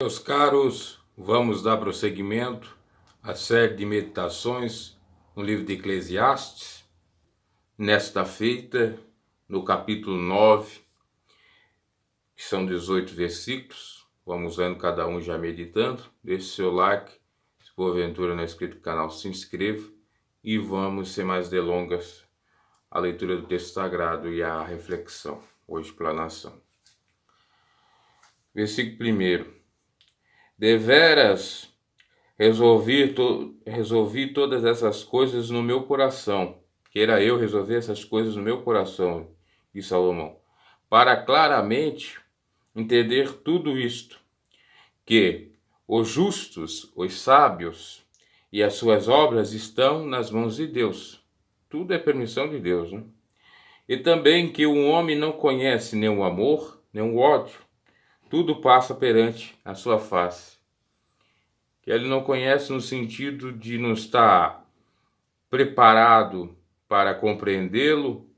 Meus caros, vamos dar prosseguimento à série de meditações no livro de Eclesiastes, nesta feita, no capítulo 9, que são 18 versículos. Vamos lendo cada um já meditando. Deixe seu like, se porventura não é inscrito no canal, se inscreva. E vamos, sem mais delongas, à leitura do texto sagrado e à reflexão, hoje pela nação. Versículo 1. Deveras resolvi todas essas coisas no meu coração. Queira eu resolver essas coisas no meu coração, disse Salomão, para claramente entender tudo isto, que os justos, os sábios e as suas obras estão nas mãos de Deus. Tudo é permissão de Deus, né? E também que o homem não conhece nem o amor, nem o ódio. Tudo passa perante a sua face. Que ele não conhece no sentido de não estar preparado para compreendê-lo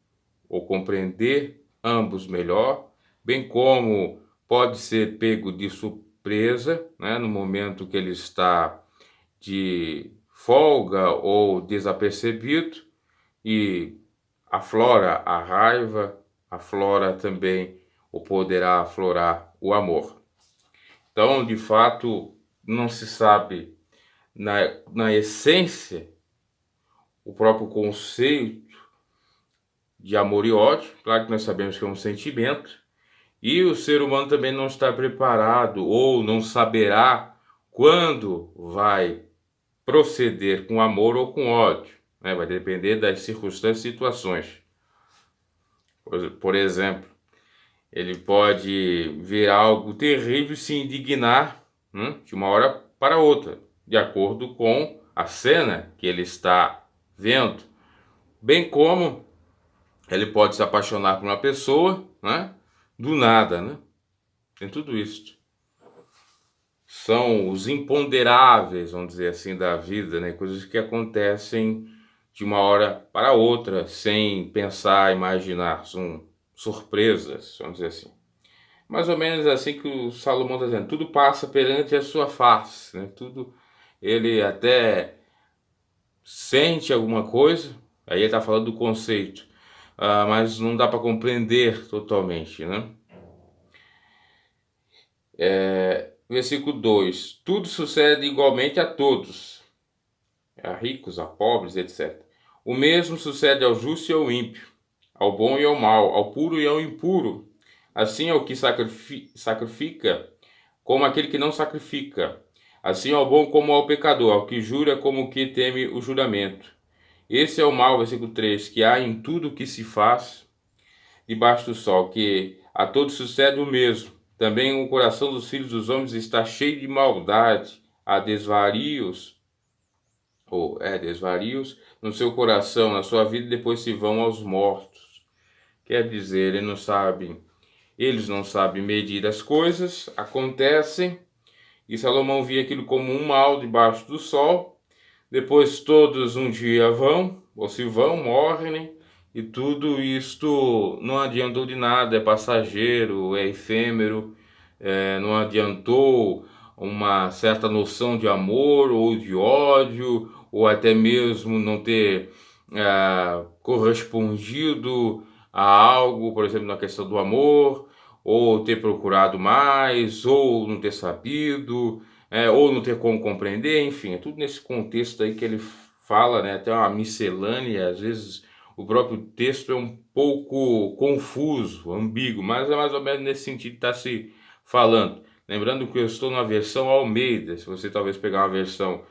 ou compreender ambos melhor, bem como pode ser pego de surpresa, né, no momento que ele está de folga ou desapercebido e aflora a raiva, aflora também ou poderá aflorar o amor. Então, de fato, não se sabe na essência o próprio conceito de amor e ódio. Claro que nós sabemos que é um sentimento, e o ser humano também não está preparado ou não saberá quando vai proceder com amor ou com ódio, né? Vai depender das circunstâncias e situações. Por exemplo, ele pode ver algo terrível e se indignar, né, de uma hora para outra, de acordo com a cena que ele está vendo. Bem como ele pode se apaixonar por uma pessoa, né, do nada, né? Tem tudo isso. São os imponderáveis, vamos dizer assim, da vida, né? Coisas que acontecem de uma hora para outra, sem pensar, imaginar. São surpresas, vamos dizer assim. Mais ou menos assim que o Salomão está dizendo, tudo passa perante a sua face, né? Tudo, ele até sente alguma coisa, aí ele está falando do conceito, mas não dá para compreender totalmente, né? Versículo 2: tudo sucede igualmente a todos, a ricos, a pobres, etc. O mesmo sucede ao justo e ao ímpio, ao bom e ao mau, ao puro e ao impuro, assim ao que sacrifica como aquele que não sacrifica, assim ao bom como ao pecador, ao que jura como o que teme o juramento. Esse é o mal, versículo 3, que há em tudo o que se faz debaixo do sol, que a todos sucede o mesmo. Também o coração dos filhos dos homens está cheio de maldade, há desvarios no seu coração, na sua vida, e depois se vão aos mortos. Quer dizer, eles não sabem medir as coisas, acontecem, e Salomão via aquilo como um mal debaixo do sol. Depois todos um dia vão, ou se vão, morrem, né? E tudo isto não adiantou de nada, é passageiro, é efêmero, não adiantou uma certa noção de amor ou de ódio, ou até mesmo não ter correspondido a algo, por exemplo, na questão do amor, ou ter procurado mais, ou não ter sabido, ou não ter como compreender, enfim, é tudo nesse contexto aí que ele fala, né? Até uma miscelânea, às vezes o próprio texto é um pouco confuso, ambíguo, mas é mais ou menos nesse sentido que está se falando. Lembrando que eu estou na versão Almeida, se você talvez pegar uma versão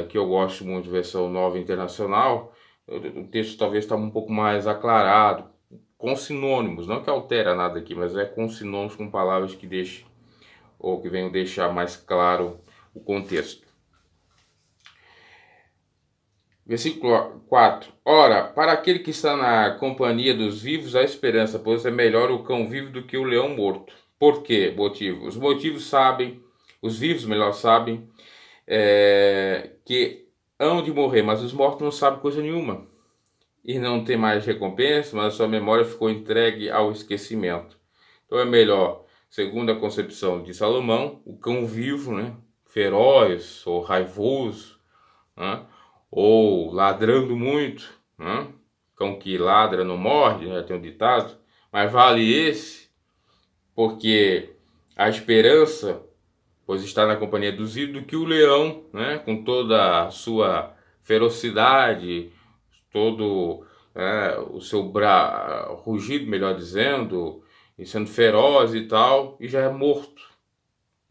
que eu gosto muito, versão Nova Internacional, o texto talvez está um pouco mais aclarado, com sinônimos, não que altera nada aqui, mas é com sinônimos, com palavras que deixem, ou que venham deixar mais claro o contexto. Versículo 4. Ora, para aquele que está na companhia dos vivos há esperança, pois é melhor o cão vivo do que o leão morto. Por quê? Motivo. Os motivos sabem, os vivos melhor sabem, que hão de morrer, mas os mortos não sabem coisa nenhuma. E não tem mais recompensa, mas a sua memória ficou entregue ao esquecimento. Então é melhor segundo a concepção de Salomão, o cão vivo, né, feroz ou raivoso, né, ou ladrando muito, né, cão que ladra não morde, já tem um ditado, mas vale esse, porque a esperança, pois está na companhia dos ídolos, do que o leão, né, com toda a sua ferocidade, todo o seu rugido, melhor dizendo, e sendo feroz e tal, e já é morto.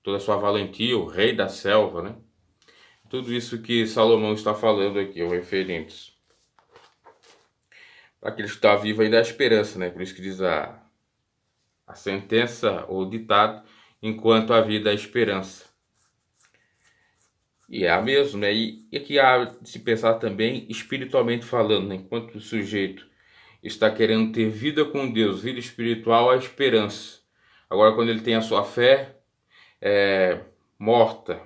Toda a sua valentia, o rei da selva, né? Tudo isso que Salomão está falando aqui, o referentes. Para aqueles que estão vivos ainda há esperança, né? Por isso que diz a sentença ou ditado, enquanto a vida há esperança. E é a mesmo, né? E aqui há de se pensar também espiritualmente falando, né? Enquanto o sujeito está querendo ter vida com Deus, vida espiritual, há esperança. Agora, quando ele tem a sua fé morta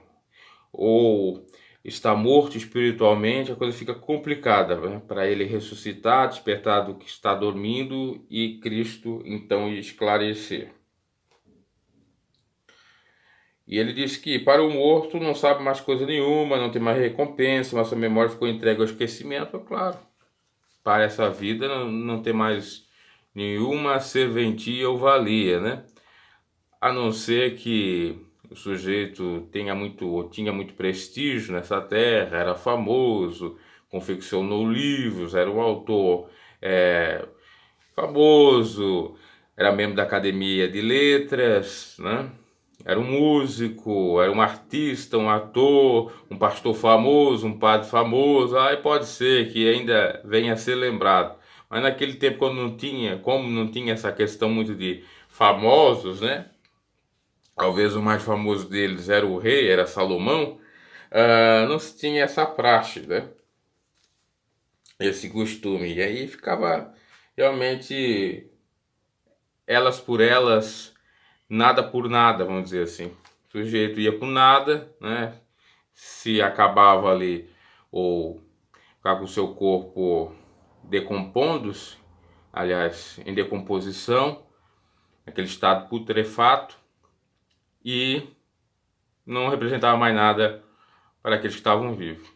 ou está morto espiritualmente, a coisa fica complicada, né? Para ele ressuscitar, despertar do que está dormindo e Cristo então esclarecer. E ele diz que para o morto não sabe mais coisa nenhuma, não tem mais recompensa, nossa memória ficou entregue ao esquecimento, é claro. Para essa vida não tem mais nenhuma serventia ou valia, né? A não ser que o sujeito tinha muito prestígio nessa terra, era famoso, confeccionou livros, era um autor famoso, era membro da Academia de Letras, né? Era um músico, era um artista, um ator, um pastor famoso, um padre famoso. Aí pode ser que ainda venha a ser lembrado. Mas naquele tempo, como não tinha essa questão muito de famosos, né? Talvez o mais famoso deles era o rei, era Salomão. Não se tinha essa praxe, né? Esse costume. E aí ficava realmente elas por elas, nada por nada, vamos dizer assim. O sujeito ia por nada, né? Se acabava ali ou ficava com o seu corpo decompondo-se, aliás, em decomposição, aquele estado putrefato, e não representava mais nada para aqueles que estavam vivos.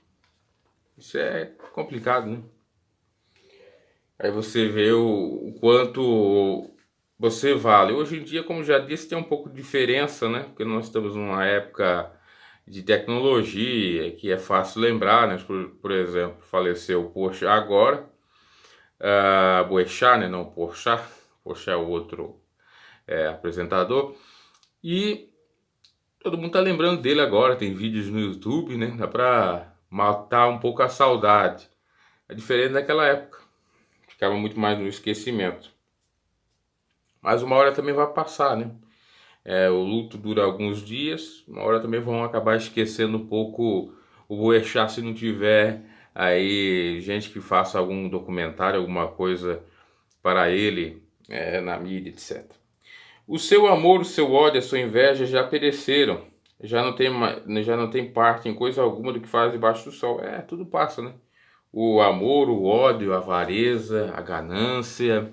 Isso é complicado, né? Aí você vê o quanto você vale. Hoje em dia, como já disse, tem um pouco de diferença, né? Porque nós estamos numa época de tecnologia, que é fácil lembrar, né? Por exemplo, faleceu o Porsche agora, Boechat, né? Não Porchat, Porchat é o outro apresentador, e todo mundo tá lembrando dele agora, tem vídeos no YouTube, né? Dá pra matar um pouco a saudade. É diferente daquela época, ficava muito mais no esquecimento. Mas uma hora também vai passar, né? O luto dura alguns dias, uma hora também vão acabar esquecendo um pouco o Boechat se não tiver aí gente que faça algum documentário, alguma coisa para ele na mídia, etc. O seu amor, o seu ódio, a sua inveja já pereceram, já não tem parte em coisa alguma do que faz debaixo do sol. Tudo passa, né? O amor, o ódio, a avareza, a ganância,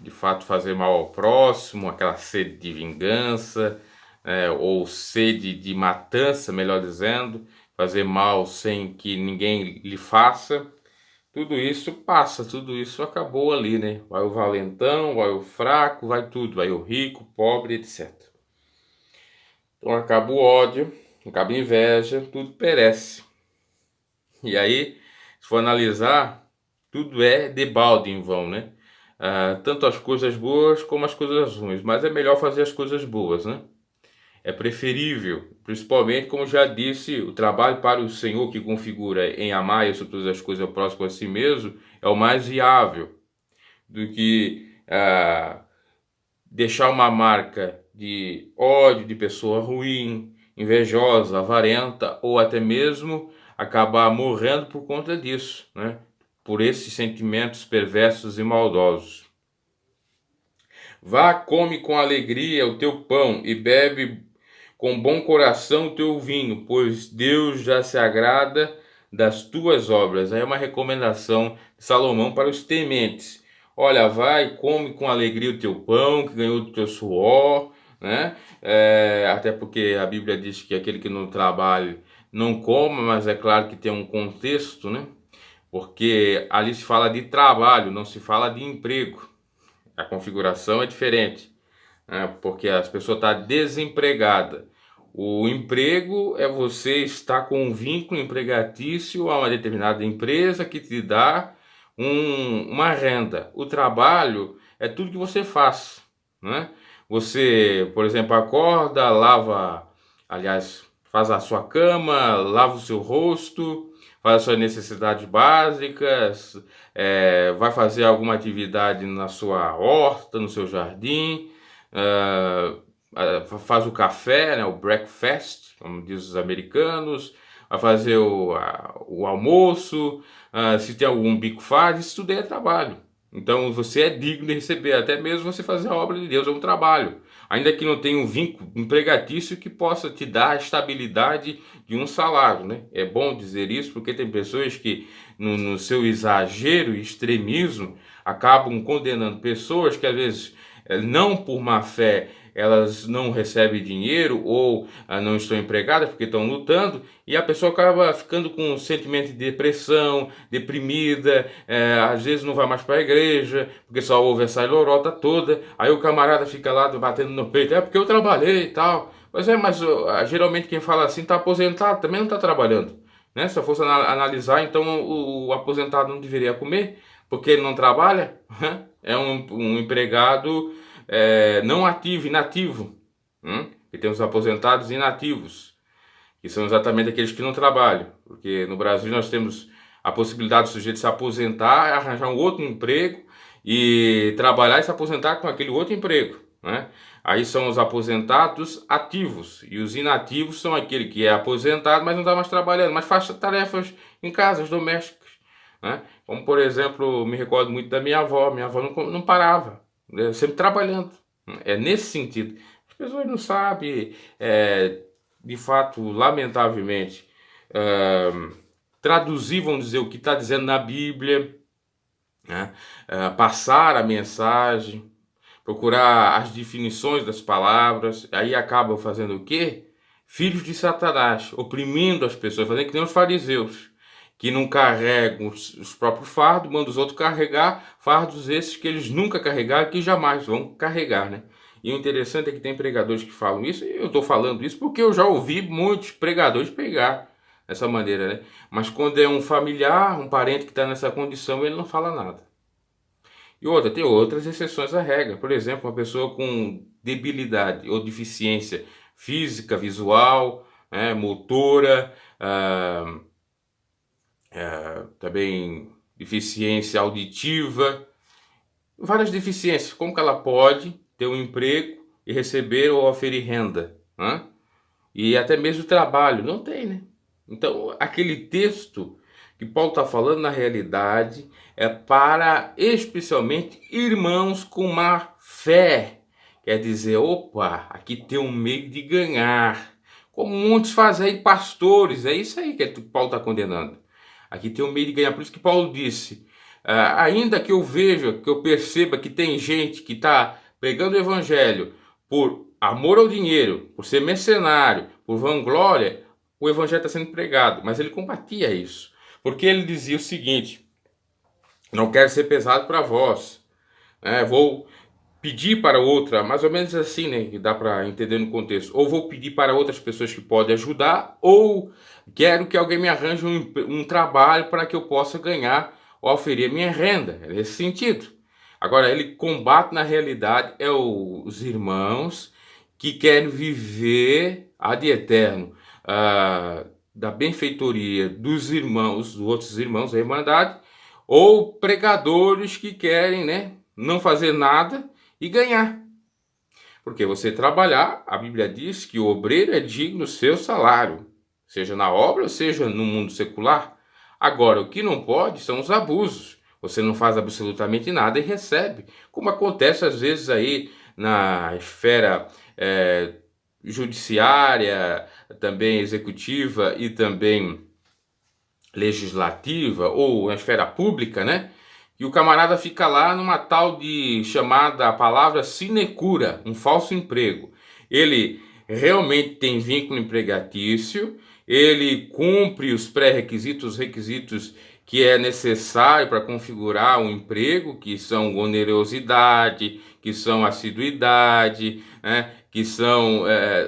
de fato fazer mal ao próximo, aquela sede de vingança, ou sede de matança, melhor dizendo, fazer mal sem que ninguém lhe faça. Tudo isso passa, tudo isso acabou ali, né? Vai o valentão, vai o fraco, vai tudo, vai o rico, pobre, etc. Então acaba o ódio, acaba a inveja, tudo perece. E aí, se for analisar, tudo é debalde em vão, né? Tanto as coisas boas como as coisas ruins, mas é melhor fazer as coisas boas, né? É preferível, principalmente, como já disse, o trabalho para o Senhor que configura em amar e sobre todas as coisas próximo a si mesmo é o mais viável do que deixar uma marca de ódio, de pessoa ruim, invejosa, avarenta ou até mesmo acabar morrendo por conta disso, né? Por esses sentimentos perversos e maldosos. Vá, come com alegria o teu pão e bebe com bom coração o teu vinho, pois Deus já se agrada das tuas obras. Aí é uma recomendação de Salomão para os tementes. olha, vai, come com alegria o teu pão, que ganhou do teu suor, né? Até porque a Bíblia diz que aquele que não trabalha não coma, mas é claro que tem um contexto, né? Porque ali se fala de trabalho, não se fala de emprego. A configuração é diferente, né? Porque as pessoas estão desempregadas. O emprego é você estar com um vínculo empregatício a uma determinada empresa que te dá uma renda. O trabalho é tudo que você faz, né? Você, por exemplo, acorda, lava, aliás, faz a sua cama, lava o seu rosto, faz as suas necessidades básicas, vai fazer alguma atividade na sua horta, no seu jardim, ah, faz o café, né, o breakfast, como diz os americanos, vai fazer o almoço, se tem algum bico faz, isso tudo é trabalho. Então você é digno de receber, até mesmo você fazer a obra de Deus é um trabalho. Ainda que não tenha um vínculo empregatício que possa te dar a estabilidade de um salário, né? É bom dizer isso porque tem pessoas que no seu exagero e extremismo acabam condenando pessoas que às vezes não por má fé elas não recebem dinheiro ou não estão empregadas porque estão lutando e a pessoa acaba ficando com um sentimento de depressão, deprimida, às vezes não vai mais para a igreja porque só ouve essa lorota toda, aí o camarada fica lá batendo no peito, é porque eu trabalhei e tal. Pois é, mas geralmente quem fala assim está aposentado, também não está trabalhando, né? Se eu fosse analisar, então o aposentado não deveria comer porque ele não trabalha, né? É um empregado não ativo, inativo. E tem os aposentados inativos, que são exatamente aqueles que não trabalham. Porque no Brasil nós temos a possibilidade do sujeito se aposentar, arranjar um outro emprego e trabalhar e se aposentar com aquele outro emprego, né? Aí são os aposentados ativos e os inativos são aquele que é aposentado, mas não está mais trabalhando, mas faz tarefas em casas domésticas, né? Como por exemplo, me recordo muito da minha avó não parava, né? Sempre trabalhando. É nesse sentido. As pessoas não sabem, de fato, lamentavelmente, é, traduzir, vamos dizer, o que está dizendo na Bíblia, né? Passar a mensagem, procurar as definições das palavras, aí acabam fazendo o quê? Filhos de Satanás, oprimindo as pessoas, fazendo que nem os fariseus, que não carregam os próprios fardos, mandam os outros carregar fardos esses que eles nunca carregaram, que jamais vão carregar, né? E o interessante é que tem pregadores que falam isso, e eu estou falando isso porque eu já ouvi muitos pregadores pregar dessa maneira, né? Mas quando é um familiar, um parente que está nessa condição, ele não fala nada. E outra, tem outras exceções à regra. Por exemplo, uma pessoa com debilidade ou deficiência física, visual, né, motora, também deficiência auditiva, várias deficiências. Como que ela pode ter um emprego e receber ou oferir renda, né? E até mesmo trabalho? Não tem, né? Então, aquele texto que Paulo está falando, na realidade, é para especialmente irmãos com má fé. Quer dizer, opa, aqui tem um meio de ganhar. Como muitos fazem aí, pastores, é isso aí que Paulo está condenando. Aqui tem um meio de ganhar. Por isso que Paulo disse, ainda que eu veja, que eu perceba que tem gente que está pregando o evangelho por amor ao dinheiro, por ser mercenário, por vanglória, o evangelho está sendo pregado. Mas ele combatia isso. Porque ele dizia o seguinte, não quero ser pesado para vós, vou pedir para outra, mais ou menos assim, né, que dá para entender no contexto, ou vou pedir para outras pessoas que podem ajudar, ou quero que alguém me arranje um trabalho para que eu possa ganhar ou oferir minha renda, é nesse sentido. Agora, ele combate na realidade os irmãos que querem viver ad eterno, da benfeitoria dos irmãos, dos outros irmãos da Irmandade, ou pregadores que querem, né, não fazer nada e ganhar. Porque você trabalhar, a Bíblia diz que o obreiro é digno do seu salário, seja na obra ou seja no mundo secular. Agora, o que não pode são os abusos. Você não faz absolutamente nada e recebe, como acontece às vezes aí na esfera judiciária, também executiva e também legislativa ou na esfera pública, né? E o camarada fica lá numa tal de chamada a palavra sinecura, um falso emprego. Ele realmente tem vínculo empregatício, ele cumpre os pré-requisitos, os requisitos que é necessário para configurar um emprego, que são onerosidade, que são assiduidade, né, que são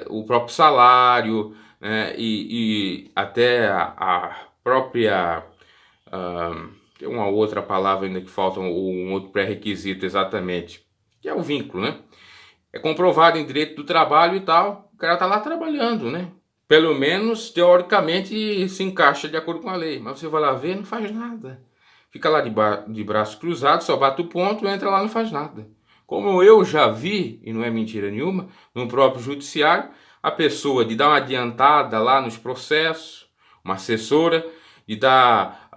o próprio salário, né, e até a própria... tem uma outra palavra ainda que falta, um outro pré-requisito exatamente, que é o vínculo, né? É comprovado em direito do trabalho e tal, o cara tá lá trabalhando, né? Pelo menos, teoricamente, se encaixa de acordo com a lei. Mas você vai lá ver, não faz nada. Fica lá de braços cruzados, só bate o ponto, entra lá, não faz nada. Como eu já vi, e não é mentira nenhuma, no próprio judiciário, a pessoa de dar uma adiantada lá nos processos, uma assessora, de dar,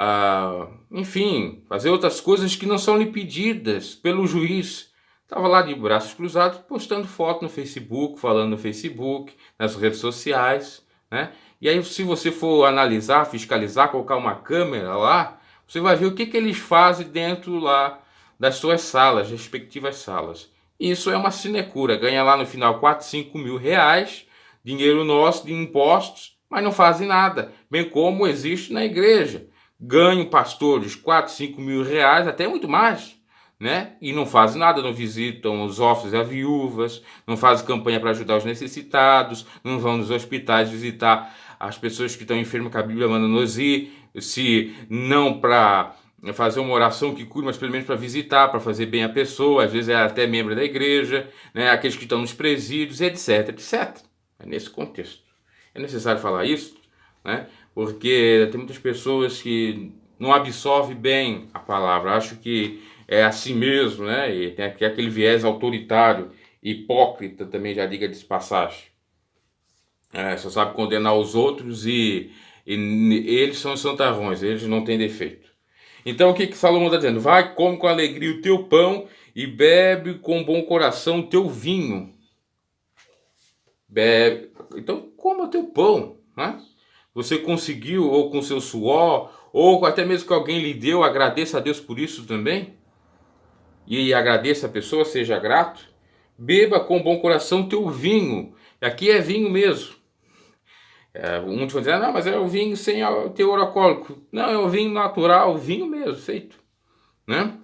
enfim, fazer outras coisas que não são lhe pedidas pelo juiz. Estava lá de braços cruzados, postando foto no Facebook, falando no Facebook, nas redes sociais, né? E aí, se você for analisar, fiscalizar, colocar uma câmera lá, você vai ver o que eles fazem dentro lá das suas salas, respectivas salas. Isso é uma sinecura, ganha lá no final 4, 5 mil reais, dinheiro nosso de impostos, mas não fazem nada, bem como existe na igreja. Ganham pastores 4, 5 mil reais, até muito mais, né? E não fazem nada, não visitam os órfãos e as viúvas, não fazem campanha para ajudar os necessitados, não vão nos hospitais visitar as pessoas que estão enfermas, que a Bíblia manda nos ir, se não para fazer uma oração que cure, mas pelo menos para visitar, para fazer bem a pessoa, às vezes é até membro da igreja, né? Aqueles que estão nos presídios, etc, etc. É nesse contexto. É necessário falar isso, né? Porque tem muitas pessoas que não absorvem bem a palavra, acham que é assim mesmo, né? E tem aquele viés autoritário, hipócrita também, já diga de passagem. Só sabe condenar os outros e eles são santarrões, eles não têm defeito. Então o que Salomão está dizendo? Vai, come com alegria o teu pão e bebe com bom coração o teu vinho. Bebe. Então coma o teu pão, né? Você conseguiu, ou com seu suor, ou até mesmo que alguém lhe deu, agradeça a Deus por isso também. E agradeça a pessoa, seja grato. Beba com bom coração teu vinho. Aqui é vinho mesmo. Muitos vão dizer, não, mas é o vinho sem teor alcoólico. Não, é o vinho natural, o vinho mesmo, feito, né?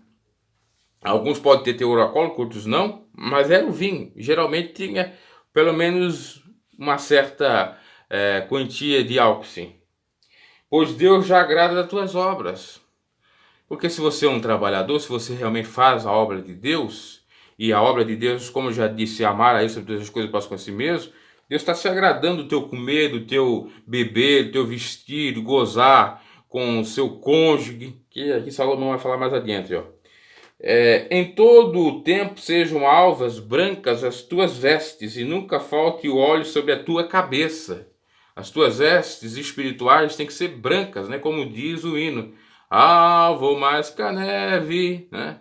Alguns podem ter teor alcoólico, outros não, mas era o vinho. Geralmente tinha pelo menos uma certa quantia de álcool, sim. Pois Deus já agrada das tuas obras. Porque se você é um trabalhador, se você realmente faz a obra de Deus, e a obra de Deus, como eu já disse, amar a isso, sobre todas as coisas para com si mesmo, Deus está se agradando do teu comer, do teu beber, do teu vestir, do gozar com o seu cônjuge, que aqui Salomão vai falar mais adiante, ó. Em todo o tempo sejam alvas, brancas as tuas vestes, e nunca falte o óleo sobre a tua cabeça. As tuas vestes espirituais têm que ser brancas, né? Como diz o hino. Alvo mais que a neve, né?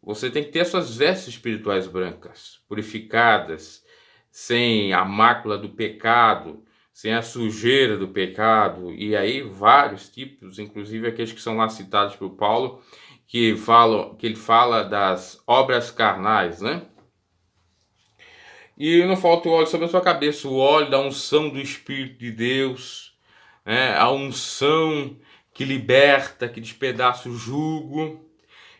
Você tem que ter as suas vestes espirituais brancas, purificadas, sem a mácula do pecado, sem a sujeira do pecado, e aí vários tipos, inclusive aqueles que são lá citados por Paulo, que ele fala das obras carnais, né? E não falta o óleo sobre a sua cabeça, o óleo da unção do Espírito de Deus, né? A unção que liberta, que despedaça o jugo.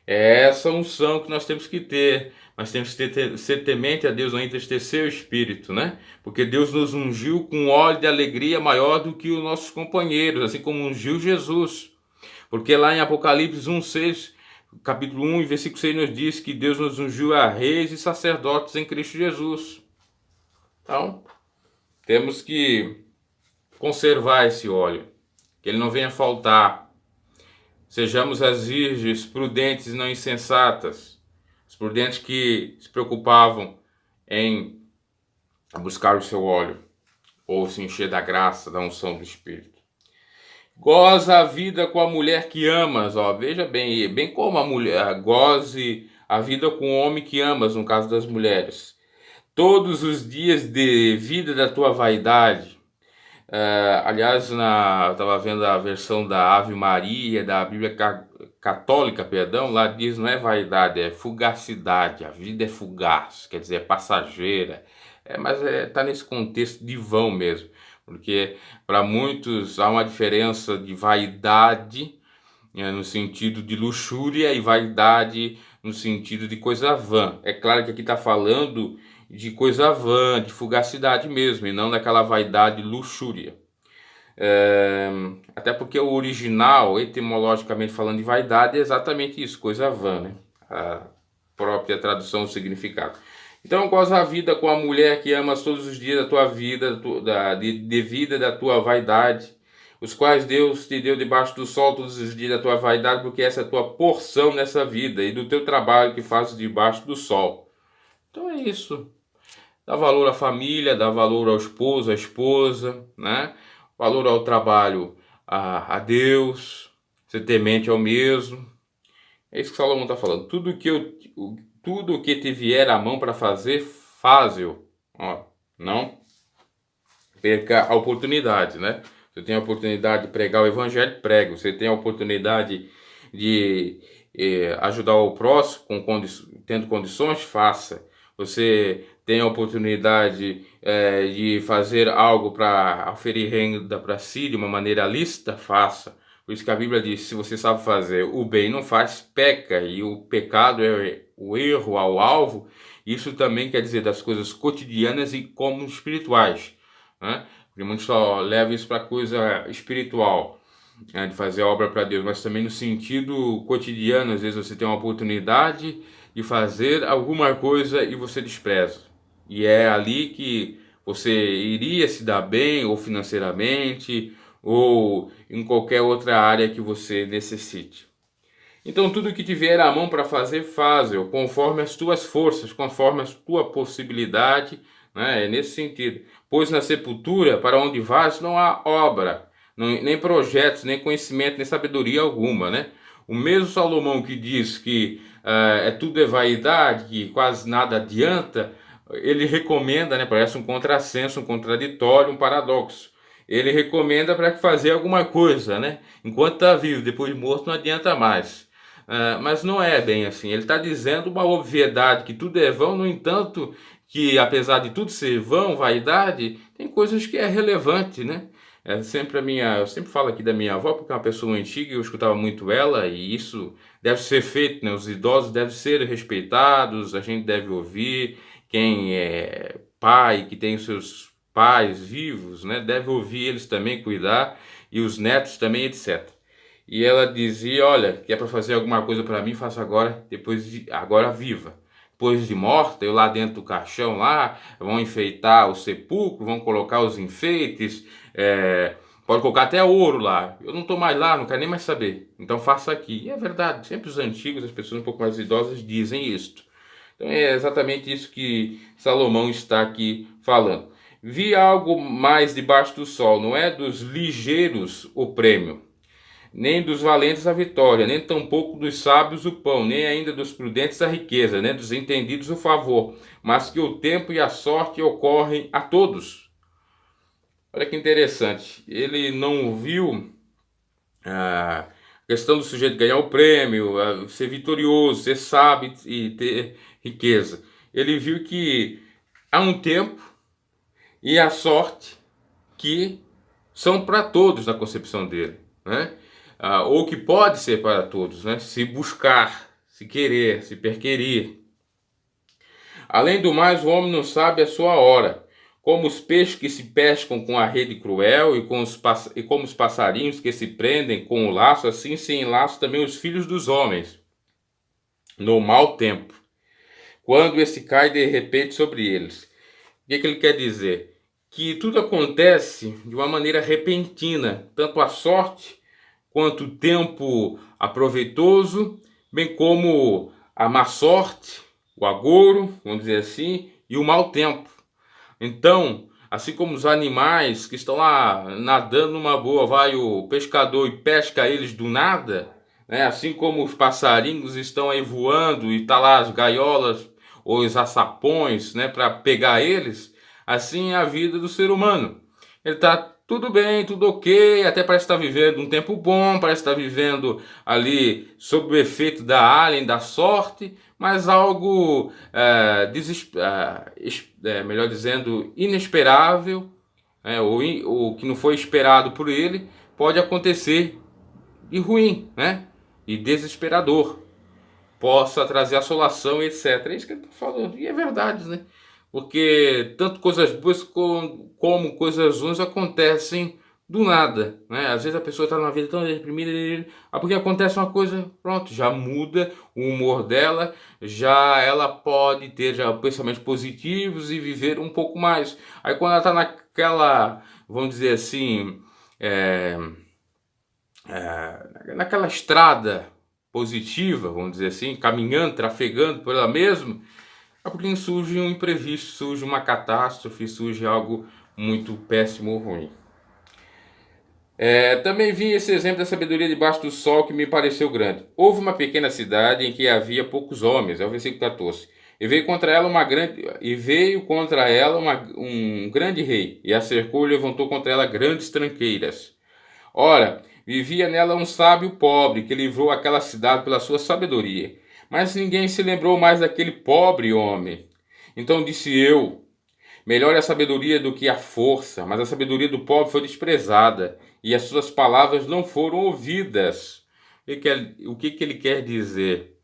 É essa unção que nós temos que ter, mas temos que ser temente a Deus, não entristecer o Espírito, né? Porque Deus nos ungiu com óleo de alegria maior do que os nossos companheiros, assim como ungiu Jesus. Porque lá em Apocalipse 1:6, capítulo 1 e versículo 6 nos diz que Deus nos ungiu a reis e sacerdotes em Cristo Jesus. Então, temos que conservar esse óleo, que ele não venha faltar. Sejamos as virgens prudentes e não insensatas, os prudentes que se preocupavam em buscar o seu óleo, ou se encher da graça, da unção do Espírito. Goza a vida com a mulher que amas, ó, veja bem, bem como a mulher, goze a vida com o homem que amas, no caso das mulheres. Todos os dias de vida da tua vaidade. Aliás, eu estava vendo a versão da Ave Maria, da Bíblia católica, perdão, lá diz não é vaidade, é fugacidade. A vida é fugaz, quer dizer, é passageira. Mas tá nesse contexto de vão mesmo, porque para muitos há uma diferença de vaidade, no sentido de luxúria, e vaidade no sentido de coisa vã. É claro que aqui está falando de coisa vã, de fugacidade mesmo, e não daquela vaidade luxúria. Até porque o original, etimologicamente falando de vaidade, é exatamente isso, coisa vã, né? A própria tradução, o significado. Então, goza a vida com a mulher que amas todos os dias da tua vida, de vida da tua vaidade, os quais Deus te deu debaixo do sol todos os dias da tua vaidade, porque essa é a tua porção nessa vida e do teu trabalho que fazes debaixo do sol. Então é isso. Dá valor à família, dá valor ao esposo, à esposa, né? Valor ao trabalho, a Deus, ser temente ao mesmo. É isso que Salomão está falando. Tudo que te vier à mão para fazer, faz-o. Não perca a oportunidade, né? Você tem a oportunidade de pregar o evangelho, prega. Você tem a oportunidade de ajudar o próximo tendo condições, faça. Você tem a oportunidade de fazer algo para oferir renda para si de uma maneira lícita, faça. Por isso que a Bíblia diz, se você sabe fazer o bem e não faz, peca. E o pecado é o erro ao alvo. Isso também quer dizer das coisas cotidianas e como espirituais, né? Porque muitos só levam isso para coisa espiritual, né, de fazer obra para Deus, mas também no sentido cotidiano. Às vezes você tem uma oportunidade de fazer alguma coisa e você despreza. E é ali que você iria se dar bem, ou financeiramente, ou em qualquer outra área que você necessite. Então tudo que tiver à mão para fazer, faz-o, conforme as tuas forças, conforme a tua possibilidade, né? É nesse sentido. Pois na sepultura, para onde vais, não há obra, nem projetos, nem conhecimento, nem sabedoria alguma, né? O mesmo Salomão que diz que tudo é vaidade, que quase nada adianta, ele recomenda, né? Parece um contrassenso, um contraditório, um paradoxo. Ele recomenda para fazer alguma coisa, né? Enquanto está vivo, depois de morto não adianta mais. Mas não é bem assim. Ele está dizendo uma obviedade, que tudo é vão, no entanto, que apesar de tudo ser vão, vaidade, tem coisas que é relevante, né? Eu sempre falo aqui da minha avó, porque é uma pessoa antiga, eu escutava muito ela, e isso deve ser feito, né? Os idosos devem ser respeitados, a gente deve ouvir. Quem é pai, que tem os seus pais vivos, né? Deve ouvir eles também, cuidar, e os netos também, etc. E ela dizia, olha, que é para fazer alguma coisa para mim, faça agora, agora viva. Depois de morta, eu lá dentro do caixão lá, vão enfeitar o sepulcro, vão colocar os enfeites, pode colocar até ouro lá. Eu não estou mais lá, não quero nem mais saber. Então faça aqui. E é verdade, sempre os antigos, as pessoas um pouco mais idosas dizem isto. Então é exatamente isso que Salomão está aqui falando. Vi algo mais debaixo do sol, não é dos ligeiros o prêmio, nem dos valentes a vitória, nem tampouco dos sábios o pão, nem ainda dos prudentes a riqueza, nem dos entendidos o favor, mas que o tempo e a sorte ocorrem a todos. Olha que interessante, ele não viu a questão do sujeito ganhar o prêmio, ser vitorioso, ser sábio e ter riqueza. Ele viu que há um tempo e a sorte que são para todos na concepção dele, né? Ou que pode ser para todos, né? Se buscar, se querer, se perquerir. Além do mais, o homem não sabe a sua hora, como os peixes que se pescam com a rede cruel e como os passarinhos que se prendem com o laço, assim se enlaçam também os filhos dos homens, no mau tempo, quando esse cai de repente sobre eles. O que ele quer dizer? Que tudo acontece de uma maneira repentina, tanto a sorte quanto o tempo aproveitoso, bem como a má sorte, o agouro, vamos dizer assim, e o mau tempo. Então, assim como os animais que estão lá nadando numa boa, vai o pescador e pesca eles do nada, né? Assim como os passarinhos estão aí voando e tá lá as gaiolas ou os açapões, né, para pegar eles, assim é a vida do ser humano. ele está tudo bem, tudo ok, até parece estar vivendo um tempo bom, parece estar vivendo ali sob o efeito da alien, da sorte, mas algo, melhor dizendo, inesperável, ou que não foi esperado por ele, pode acontecer e ruim, né? E desesperador, possa trazer assolação, etc. É isso que ele está falando. E é verdade, né? Porque tanto coisas boas como coisas ruins acontecem do nada, né? Às vezes a pessoa está numa vida tão deprimida, porque acontece uma coisa, pronto, já muda o humor dela, já ela pode ter já pensamentos positivos e viver um pouco mais. Aí quando ela está naquela, vamos dizer assim, é, naquela estrada positiva, vamos dizer assim, caminhando, trafegando por ela mesma, é porque surge um imprevisto, surge uma catástrofe, surge algo muito péssimo ou ruim. Também vi esse exemplo da sabedoria debaixo do sol que me pareceu grande. Houve uma pequena cidade em que havia poucos homens, é o versículo 14. Um grande rei, e a cercou e levantou contra ela grandes tranqueiras. Ora, vivia nela um sábio pobre que livrou aquela cidade pela sua sabedoria. Mas ninguém se lembrou mais daquele pobre homem. Então disse eu: melhor é a sabedoria do que a força, mas a sabedoria do pobre foi desprezada, e as suas palavras não foram ouvidas. O que ele quer dizer?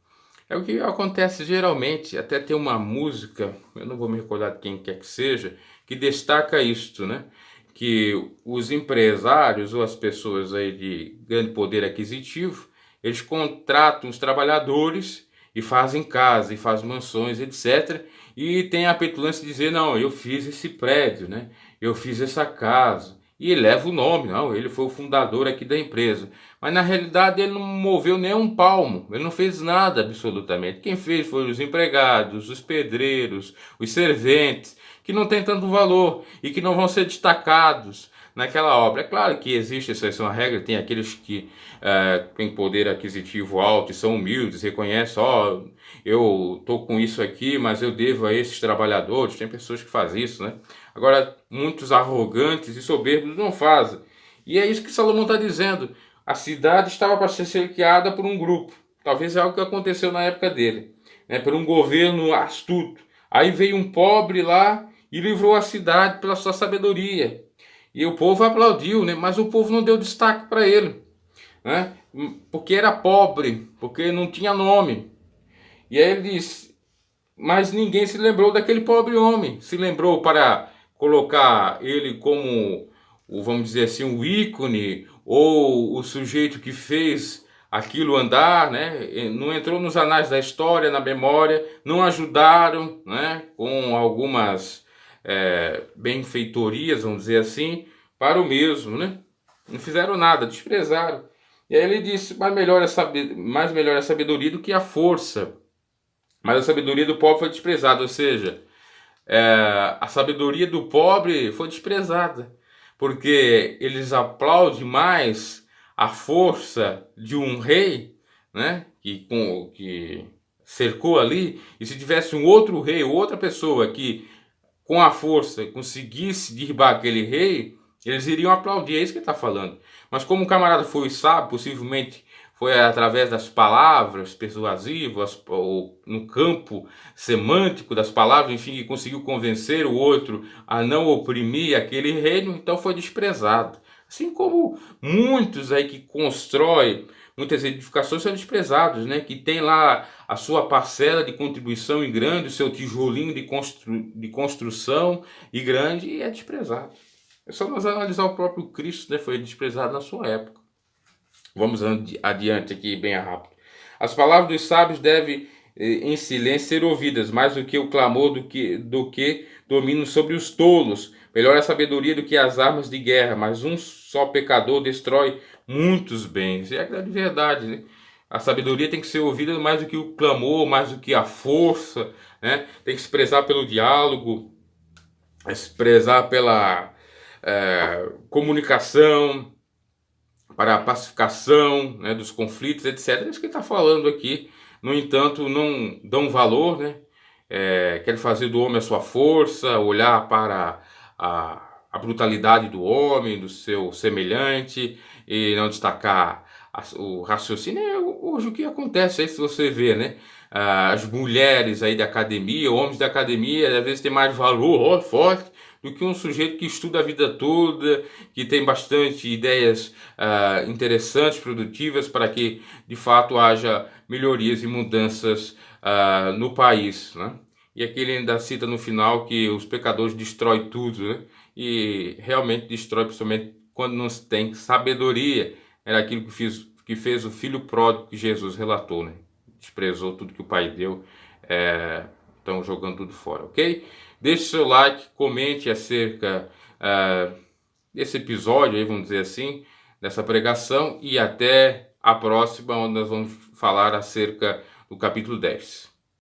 É o que acontece geralmente, até tem uma música, eu não vou me recordar de quem quer que seja, que destaca isto, né? Que os empresários ou as pessoas aí de grande poder aquisitivo, eles contratam os trabalhadores e fazem casa, e fazem mansões, etc. E tem a petulância de dizer, não, eu fiz esse prédio, né? Eu fiz essa casa. E ele leva o nome, não, ele foi o fundador aqui da empresa. Mas na realidade ele não moveu nem um palmo, ele não fez nada absolutamente. Quem fez foram os empregados, os pedreiros, os serventes, que não têm tanto valor e que não vão ser destacados naquela obra. É claro que existe exceção à regra, tem aqueles que têm poder aquisitivo alto e são humildes, reconhecem, eu estou com isso aqui, mas eu devo a esses trabalhadores. Tem pessoas que fazem isso, né? Agora, muitos arrogantes e soberbos não fazem. E é isso que Salomão está dizendo. A cidade estava para ser cercada por um grupo. Talvez é algo que aconteceu na época dele, né? Por um governo astuto. Aí veio um pobre lá e livrou a cidade pela sua sabedoria. E o povo aplaudiu, né? Mas o povo não deu destaque para ele, né? Porque era pobre, porque não tinha nome. E aí ele disse, mas ninguém se lembrou daquele pobre homem. Se lembrou para colocar ele como, vamos dizer assim, o ícone ou o sujeito que fez aquilo andar, né? Não entrou nos anais da história, na memória, não ajudaram, né? Com algumas benfeitorias, vamos dizer assim, para o mesmo, né? Não fizeram nada, desprezaram. E aí ele disse, mais melhor é a sabedoria do que a força. Mas a sabedoria do pobre foi desprezada, ou seja, a sabedoria do pobre foi desprezada, porque eles aplaudem mais a força de um rei, né, que cercou ali, e se tivesse um outro rei, outra pessoa que com a força conseguisse derrubar aquele rei, eles iriam aplaudir, é isso que ele está falando. Mas como o camarada foi sábio, possivelmente foi através das palavras persuasivas, ou no campo semântico das palavras, enfim, que conseguiu convencer o outro a não oprimir aquele reino, então foi desprezado. Assim como muitos aí que constroem muitas edificações são desprezados, né? Que tem lá a sua parcela de contribuição em grande, o seu tijolinho de construção e grande, e é desprezado. É só nós analisar o próprio Cristo, né? Foi desprezado na sua época. Vamos adiante aqui bem rápido. As palavras dos sábios devem em silêncio ser ouvidas, mais do que o clamor do que domínio sobre os tolos. Melhor a sabedoria do que as armas de guerra, mas um só pecador destrói muitos bens. É a grande verdade, né? A sabedoria tem que ser ouvida mais do que o clamor, mais do que a força, né? Tem que se prezar pelo diálogo, se prezar pela comunicação, para a pacificação, né, dos conflitos, etc. É isso que ele está falando aqui. No entanto, não dão valor, né? Querem fazer do homem a sua força, olhar para a brutalidade do homem, do seu semelhante, e não destacar o raciocínio. Hoje o que acontece aí, se você vê, né? As mulheres aí da academia, homens da academia, às vezes tem mais valor, forte, do que um sujeito que estuda a vida toda, que tem bastante ideias interessantes, produtivas, para que de fato haja melhorias e mudanças no país, né? E aqui ele ainda cita no final que os pecadores destroem tudo, né? E realmente destrói, principalmente quando não se tem sabedoria. Era aquilo que fez o filho pródigo que Jesus relatou, né? Desprezou tudo que o pai deu, estão jogando tudo fora, ok? Deixe seu like, comente acerca desse episódio, aí, vamos dizer assim, dessa pregação, e até a próxima, onde nós vamos falar acerca do capítulo 10.